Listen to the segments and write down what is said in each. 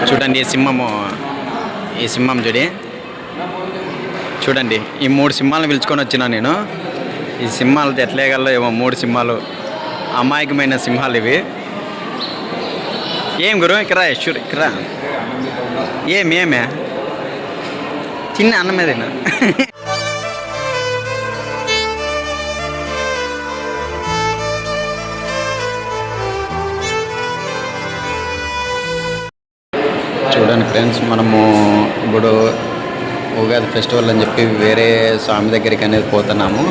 చూడండి ఈ సింహం చూడండి ఈ 3 సింహాలను పిలుచుకొని వచ్చినా నేను. ఈ సింహాలతో ఎట్లేగల్లో ఏమో 3 సింహాలు అమాయకమైన సింహాలు ఇవి. ఏం గురు ఇక్కడ ఇక్కడ ఏమే చిన్న అన్నమేదేనా? చూడండి ఫ్రెండ్స్, మనము ఇప్పుడు ఉగాది ఫెస్టివల్ అని చెప్పి వేరే స్వామి దగ్గరికి అనేది పోతున్నాము.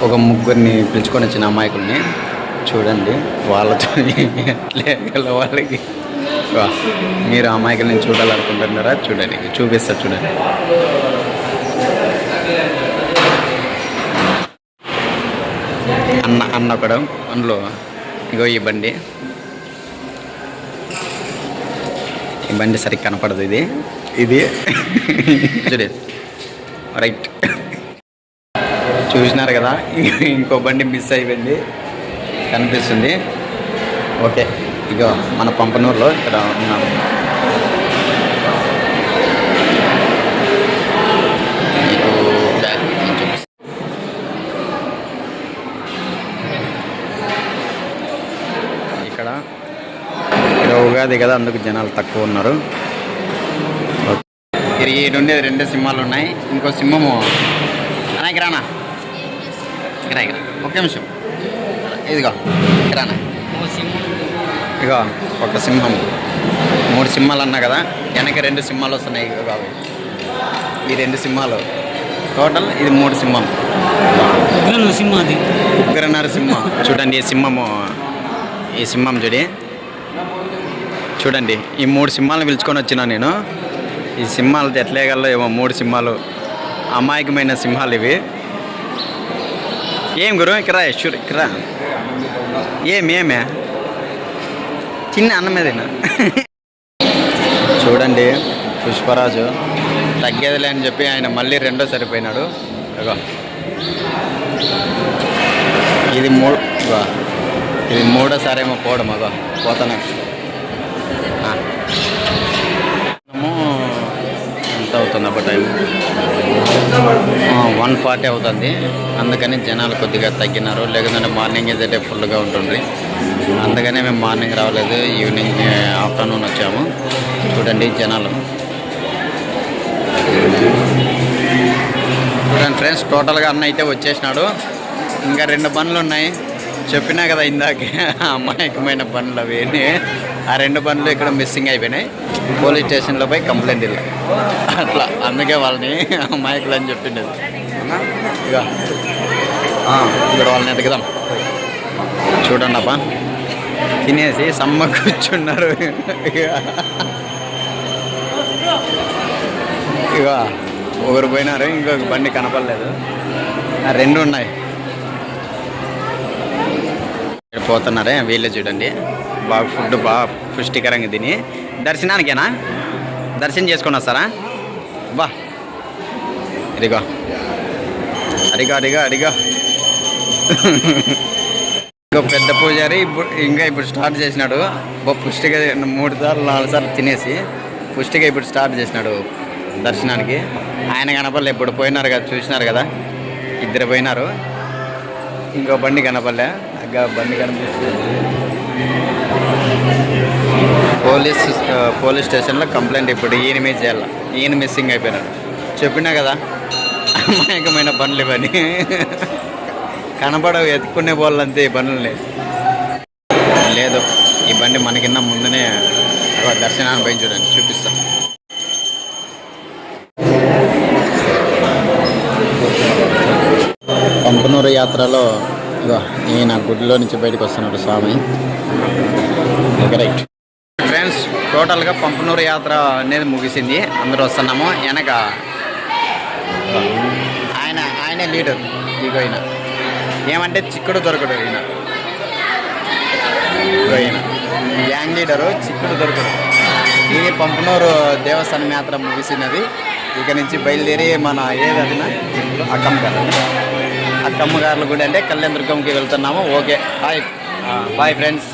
ఒక ముగ్గురిని పిలుచుకొని వచ్చిన అమాయకుల్ని చూడండి. వాళ్ళతో వాళ్ళకి మీరు అమాయకుల్ని చూడాలనుకుంటున్నారా? చూడండి, చూపిస్తా చూడండి. అన్న ఒకడు అందులో ఇగో ఈ బండి సరిగ్గా కనపడదు. ఇది చూడే రైట్ చూసినారు కదా. ఇంకో బండి మిస్ అయిపోయింది కనిపిస్తుంది. ఓకే, ఇగో మన పంపనూరులో ఇక్కడ ఉన్నాము. ఇక్కడ ఉగాది కదా, అందుకు జనాలు తక్కువ ఉన్నారు. ఈ నుండి 2 సింహాలు ఉన్నాయి. ఇంకో సింహము అనాకి రానా ఇక్కడ ఒక్క నిమిషం. ఇదిగో రానా, ఇగో ఒక సింహం. 3 సింహాలు అన్నా కదా, వెనక 2 సింహాలు వస్తున్నాయి. ఈ 2 సింహాలు టోటల్ ఇది 3 సింహం. ఉగ్ర నరసింహ. చూడండి ఈ సింహం చూడండి ఈ 3 సింహాలను పిలుచుకొని వచ్చినా నేను. ఈ సింహాలతో ఎట్లేగల్లో ఏమో 3 సింహాలు అమాయకమైన సింహాలు ఇవి. ఏం గురు ఇక్కడ ఇక్కడ ఏమే చిన్న అన్నమేదేనా? చూడండి పుష్పరాజు తగ్గేదిలే అని చెప్పి ఆయన మళ్ళీ 2వ సరిపోయినాడు. ఇది 3వ ఏమో పోవడం. పోతాను. ఎంత అవుతుంది అప్పుడు టైం? 1:40 అవుతుంది. అందుకని జనాలు కొద్దిగా తగ్గినారు. లేకపోతే మార్నింగ్ అయితే ఫుల్గా ఉంటుంది. అందుకనే మేము మార్నింగ్ రావలేదు, ఈవినింగ్ ఆఫ్టర్నూన్ వచ్చాము. చూడండి జనాలు. చూడండి ఫ్రెండ్స్, టోటల్గా అన్న అయితే వచ్చేసినాడు. ఇంకా 2 బండ్లు ఉన్నాయి. చెప్పినా కదా ఇందాకే అమాయకమైన బండ్లు అవి. ఆ 2 బండ్లు ఇక్కడ మిస్సింగ్ అయిపోయినాయి. పోలీస్ స్టేషన్లో పోయి కంప్లైంట్ ఇల్లు అట్లా. అందుకే వాళ్ళని అమాయకులు అని చెప్పిండేది. ఇక్కడ వాళ్ళని ఎదగదాం. చూడండి అబ్బా, తినేసి సమ్మ కూర్చున్నారు. ఇక ఒకరు పోయినారు, ఇంకొక బండి కనపడలేదు. 2 ఉన్నాయి. పోతున్నారే వీళ్ళే. చూడండి బాగా ఫుడ్ బాగా పుష్టికరంగా తిని దర్శనానికేనా దర్శనం చేసుకొని వస్తారా? బా అడిగా ఇంకో పెద్ద పూజారి ఇప్పుడు స్టార్ట్ చేసినాడు. పుష్టిగా 3 సార్లు 4 సార్లు తినేసి పుష్టిగా ఇప్పుడు స్టార్ట్ చేసినాడు దర్శనానికి. ఆయన కనపడలే. ఇప్పుడు పోయినారు కదా, చూసినారు కదా, 2 పోయినారు. ఇంకో బండి కనపడలే. బండి కనిపిస్తుంది. పోలీస్ స్టేషన్లో కంప్లైంట్ ఇప్పుడు ఈయన మీద చేయాలి. ఈయన మిస్సింగ్ అయిపోయినాడు. చెప్పినా కదా అమాయకమైన బండ్లు ఇవన్నీ. కనపడవు, ఎత్తుకునే వాళ్ళంతే ఈ బండ్లని. లేదు, ఈ బండి మనకిన్న ముందునే దర్శనాన్ని పోయి చూడండి, చూపిస్తాం. పంపనూరు యాత్రలో ఈయన గుడిలో నుంచి బయటకు వస్తున్నాడు స్వామి. ఓకే రైట్ ఫ్రెండ్స్, టోటల్గా పంపనూరు యాత్ర అనేది ముగిసింది. అందరూ వస్తున్నాము. వెనక ఆయనే లీడర్. ఇగో ఈయన ఏమంటే చిక్కుడు దొరకడు. ఈయన గ్యాంగ్ లీడరు, చిక్కుడు దొరకడు. ఇది పంపనూరు దేవస్థానం యాత్ర ముగిసినది. ఇక నుంచి బయలుదేరి మన ఏదైనా అక్కమ్మగారుల గుడి అంటే కళ్యాణ దుర్గంకి వెళ్తున్నాము. Okay bye friends.